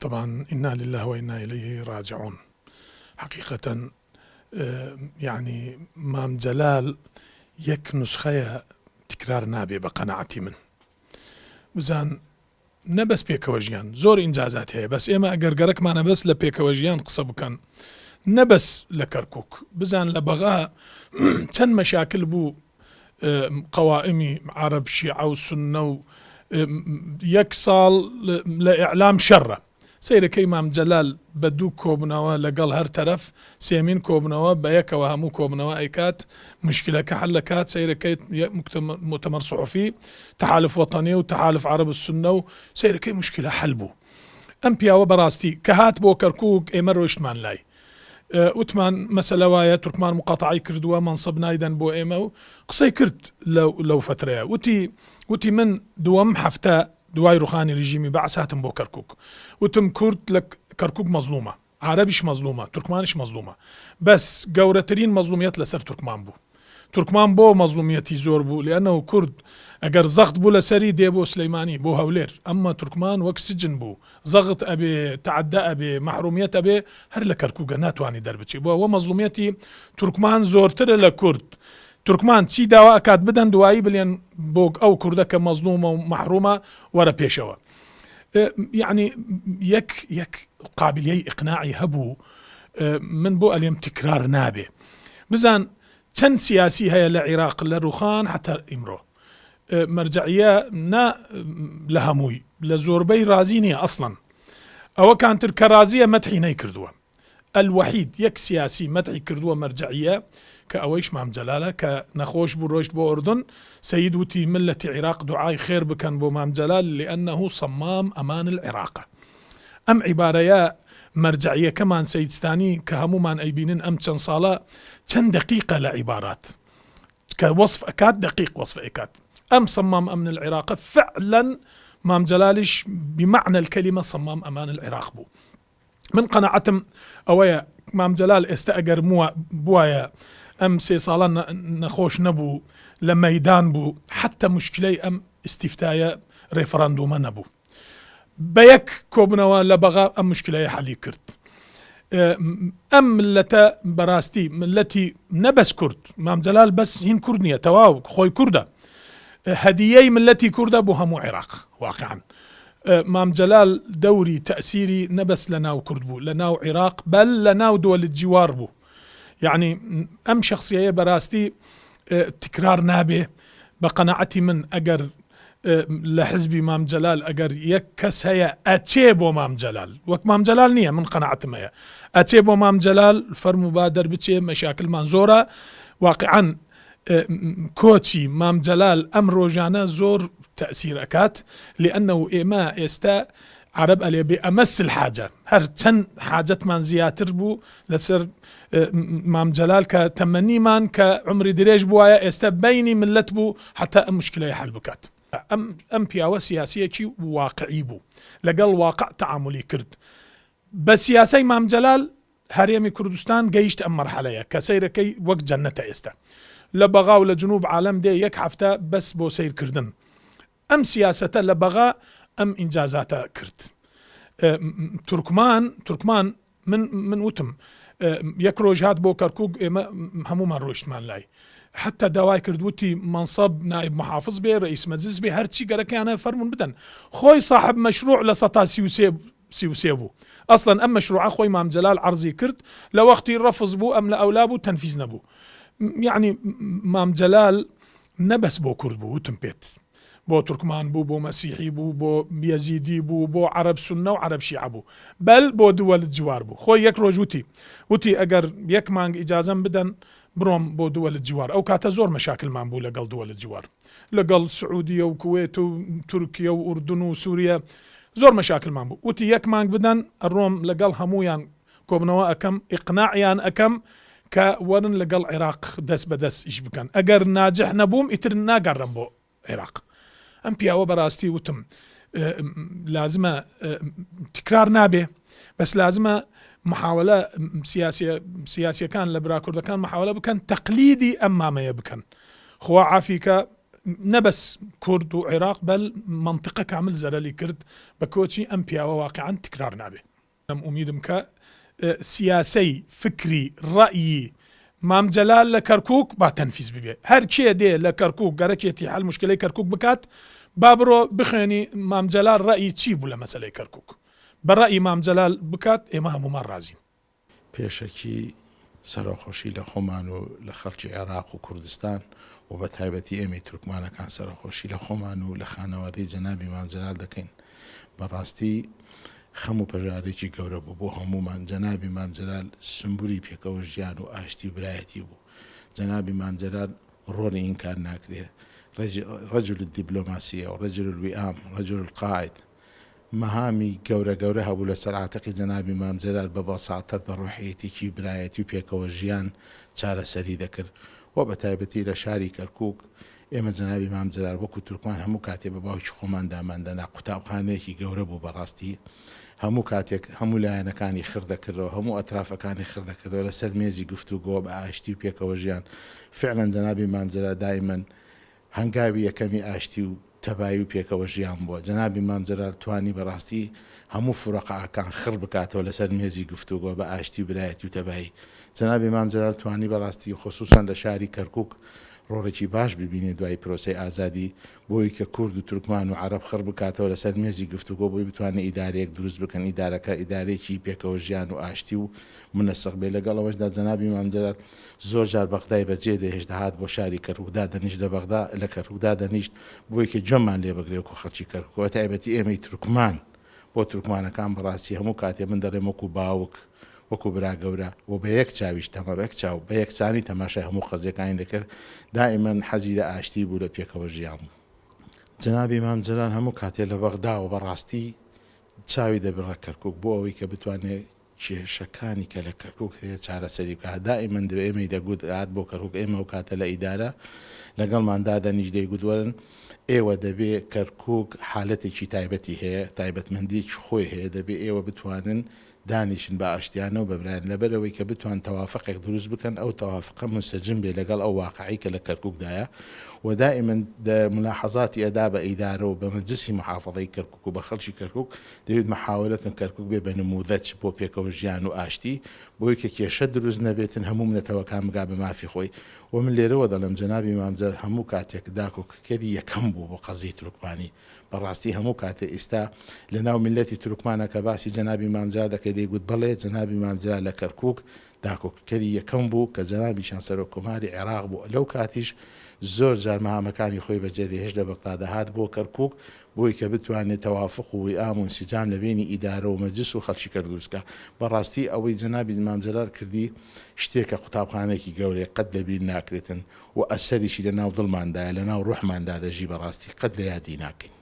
طبعا إنا لله وإنا إليه راجعون. حقيقة يعني مام جلال يك نسخة تكرار نابي بقناعتي من بزان نبس بيكوجيان زور إنجازات هي بس إما أقرقرك معنا بس لبيكوجيان قصب كان نبس لكركوك بزان لبغاء تن مشاكل بو قوائمي عرب شيعة وسنة يكسال لإعلام شره سير كي مام جلال بدو كوبنوا لقل هر طرف سيمين كوبنوا بيك وهمو كوبنوا ايكات مشكلة كحلكات سير كي مؤتمر صحفي تحالف وطني وتحالف عرب السنة سير كي مشكلة حلبو امبيا وبراستي كهات بو كركوك ايمر وشتمان لاي اوتمان مسألة وايا تركمان مقاطعي كردوا منصب نايدن بو ايمو قصي كرد لو فترة وتي من دوام حفتا دواي روخاني رجيمي بعثاتم بو كركوك وتم كرد لك كركوك مظلومة عربيش مظلومة تركمانش مظلومة بس قورترين مظلوميات لسر تركمان بو مظلوميتي زور بو لأنه كرد اگر زغط بو لسري دي بو سليماني بو هولير اما تركمان وك سجن بو زغط ابي تعدى ابي محروميت ابي هر لكركوك ناتواني دربتشي بو ومظلوميتي تركمان زورتر لكرد تركمان تشي دواء كات بدن دوائي بلين بوك او كردك مظلومة ومحرومة ورا بيشوا يعني يك قابلية اقناعي هبو من بو اليوم تكرار نابه بزان تن سياسي هي العراق لروخان حتى امرو مرجعية نا لهموي لزوربي رازيني اصلا او كانت الكرازية مدحي نيكردوا الوحيد يك سياسي مدحي كردوا مرجعية كأويش مام جلالة كنخوش بو روشت بو أردن سيد وتي ملة عراق دعاي خير بكن بو مام جلال لأنه صمام أمان العراق أم عبارة مرجعية كمان سيدستاني كهمو مان أيبينين أم تشن صالة تشن دقيقة لعبارات كوصف أكاد دقيق وصف أكاد أم صمام أمن العراق فعلا مام جلالش بمعنى الكلمة صمام أمان العراق بو من قناعتم أويا مام جلال استأجر بوايا ام سي صالان نخوش نبو لميدان بو حتى مشكلي ام استفتايا ريفراندوم نبو بيك كوبنوا لبغا ام مشكلة حلي كرت ام ملتا براستي ملتي نبس كرد مام جلال بس هين كردنية تواو خوي كردة هديي ملتي كردة بو همو عراق واقعا مام جلال دوري تأثيري نبس لناو كرد بو لناو عراق بل لناو دول الجوار بو يعني ام شخصية براستي تكرار نابه بقناعتي من اجر لحزبي مام جلال اجر يكس هي اتيبو مام جلال وك مام جلال نية من قناعتي ما اتيبو مام جلال فرمو بادر بتشي مشاكل منزورة واقعا كوتشي مام جلال ام روجانا زور تأثير اكات لانه ايما استا عرب عليه بأمس الحاجة هر تن حاجة من زياتر بو لسر مام جلال كتمني مان كعمري دريج بوايا استبيني ملت بو حتى مشكلة يحل بكات ام بياوة سياسية كي واقعي بو لقل واقع تعاملي كرد بس سياسي مام جلال هريمي كردستان قيشت ام مرحلة كسير كي وقت جنة استا لبغا ولا جنوب عالم دي يك حفتا بس بو سير كردن ام سياسة لبغا ام انجازاتا كرد تركمان من وتم يكروج هات بو كركوك همو من روشت مان لاي حتى دواي كردوتي منصب نائب محافظ بي رئيس مجلس بي هرشي قالك انا فرمون بدن خوي صاحب مشروع لسطا سيوسيبو اصلا ام مشروع خوي مام جلال عرضي كرد لوقت يرفض بو ام لاولابو تنفيذ نبو يعني مام جلال نبس بو كرد بو وتمبيت بو تركمان بو مسيحي بو يزيدي بو عرب سنة وعرب شيعة بو بل بو دول الجوار بو خوي يك روج وتي اگر يك مانج اجازة بدن بروم بو دول الجوار او كاتا زور مشاكل مان بو لقل دول الجوار لقل السعودية وكويت وتركيا واردن وسوريا زور مشاكل مان بو وتي يك مانج بدن الروم لقل همويان كوبنوا اكم اقناعيان اكم كورن لقل عراق دس بدس ايش بكان اگر ناجح نبوم اترنا قرن بو عراق ام بياوة براستي وتم لازمة تكرار نابه بس لازمة محاولة سياسية كان لبرا كرد كان محاولة بكن تقليدي أما ما يبكن خوا عافيك نەبەس کورد و عێراق بەل منطقە کامل زەرەلی کرد بە کۆچی ئەم پیاوە واقعان تکرار نابێ. ئەم ئومیدم کە سیاسەی فکری ڕەئی مام جەلال لە کەرکووک با تەنفیز ببێ. هەر کێ دێ لە کەرکووک گەرەکێتی حل مشکلەی کەرکووک بکات با بڕۆ بخوێنی مام جەلال ڕەئی چی بوو لە مەسەلەی کەرکووک بە ڕەئی مام جەلال بکات ئێمە هەمومان رازیم. پێشەکی سەرخۆشی لە خۆمان و لە خەڵکی عێراق و کوردستان و بە تایبەتی ئێمەی تورکمانەکان سەرخۆشی لە خۆمان و لە خانەوادەی جەنابی مام جەلال دەکەین. بەڕاستی خەم و پەژارێکی گەورە بوو بۆ هەمومان. جەنابی مام جەلال سمبوری پێکەوە ژیان و ئاشتی و برایەتی بوو. جەنابی مام جەلال ڕۆڵی ئینکار ناکرێ. رجل الدبلوماسیە و رجل الوئام رجل القائد مەهامی گەورە هەبوو لەسەر عاتقی جەنابی مام جەلال بە بەساتەت بە ڕوحیەتێکی برایەتی و پێکەوە ژیان چارەسەری دەکرد و بە تایبەتی لە شاری کەرکووک ئێمە جەنابی مام جەلال وەکو تورکمان هەموو کاتێ بە باوکی خۆمان داماندەنا قوتابخانەیەکی گەورە بوو. بەڕاستی هەموو کاتێک هەموو لایەنەکانی خردەکردەوە هەموو ئەترافەکانی خردەکردەوە لەسەر مێزی گفتوگۆ بە ئاشتی و پێکەوە ژیان. فعلاً جەنابی مام جەلال دائیمەن هەنگاوی یەکەمی ئاشتی و تەبایی و پێکەوە ژیان بووە. جەنابی مام جەلال توانی بەڕاستی هەموو فڕەقەکان خڕ بکاتەوە لەسەر مێزی گفتوگۆ بە ئاشتی و برایەتی و تەبایی. جەنابی مام جەلال توانی بەڕاستی خصوصاً لە شاری کەرکووک ڕۆڵێکی باش ببینێ دوای پرۆسەی ئازادی بۆی کە کورد و تورکمان و عەرەب خڕ بکاتەوە لەسەر مێزی گفتوگۆ بۆی بتوانێت ئیدارەیەک دروست بکەن. ئیدارەکە ئیدارێکی پێکەوە ژیان و ئاشتی و منەسق بێ. لەگەڵەوەشدا جەنابی مام جەلال زۆر جار بەغدای بەجێ دەهێشت دەهات بۆ شاری کەرکووکدا دەنیشت لە بەغدا لە کەرکووکدا دەنیشت بۆی کە جۆمان لێ بگرێ وەکو خەڵکی کەرکووک. تایبەتی ئێمەی تورکمان بۆ تورکمانەکان بەڕاستی هەموو کاتێ من دەڵێم وەکو باوک وەکو برا گەورە و بە یەک چاویش تەمە بەک چاو بە یەکسانی تەماشای هەموو قەزیەکانی دەکرد. دائیمەن حەزی لە ئاشتی بوو لە پێکەوە ژیان. جەنابی مام جەلال هەموو کاتێ لە بەغدا و بەڕاستی چاوی دەبڕە کەرکووک بۆ ئەوەی کە بتوانێت کێشەکانی کە لە کەرکووک هەیە چارەسەری بکات. دائیمەن دەبێ ئێمەی دەگوت هات بۆ کەرکووک ئێمە و کاتە لە ئیدارە لەگەڵماندا دەنیش دەیگوتوەرن ئێوە دەبێ کەرکووک حالەتێکی تایبەتی هەیە تایبەتمەندیەکی خۆی هەیە دەبێ ئێوە بتوانن دانیشن بە ئاشتیانە و بەبرایەن لەبەرەوەی کە بتوان تەوافقێک دروست بکەن ئەو تەوافقە منسەجم بێ لەگەڵ ئەو واقعی کە لە کەرکووکدایە و دائیمەن ملاحەزاتی ئەدا بە ئیدارە و بە مەجلیسی محافەزەی کەرکووک و بە خەڵکی کەرکووک دەوێت محاولەکەن کەرکووک بێ بە نموذەج بۆ پێکەوە ژیان و ئاشتی بۆی کە کێشە دروست نەبێتن هەموو منەتەوەکان بگا بە مافی خۆی. و من لێرەوە دەڵێم جەنابی مام جەلال هەموو کاتێک داکۆکەری یەکەم بوو بۆ قەزی تورکمانی. بەڕاستی هەموو کاتێ ئێستا لە ناو میلەتی تورکمانە کە باسی جەنابی مام جەلال دەکەی دەیگوت بەڵێ جەنابی مام جەلال لە کەرکووک داکۆکەری یەکەم بوو کە جەنابیشان سەرۆکۆماری عێراق بوو. لەو کاتیش زۆر جار مەهامەکانی خۆی بەجێ دەهێشت لە بەغدا دەهات بۆ کەرکووک بۆی کە بتوانێت تەوافق و وئام و انسجام لە بینی ئیدارە و مەجلیس و خەڵکی کە دروستکە. بەڕاستی ئەوەی جەنابی مام جەلال کردی شتێکە قوتابخانەیەکی گەورەی قەت لەبیر ناکرێتن و ئەسەریشی لە ناو دڵماندایە لە ناو ڕوحماندا دەژی. بەڕاستی قەت لە یادی ناکەین.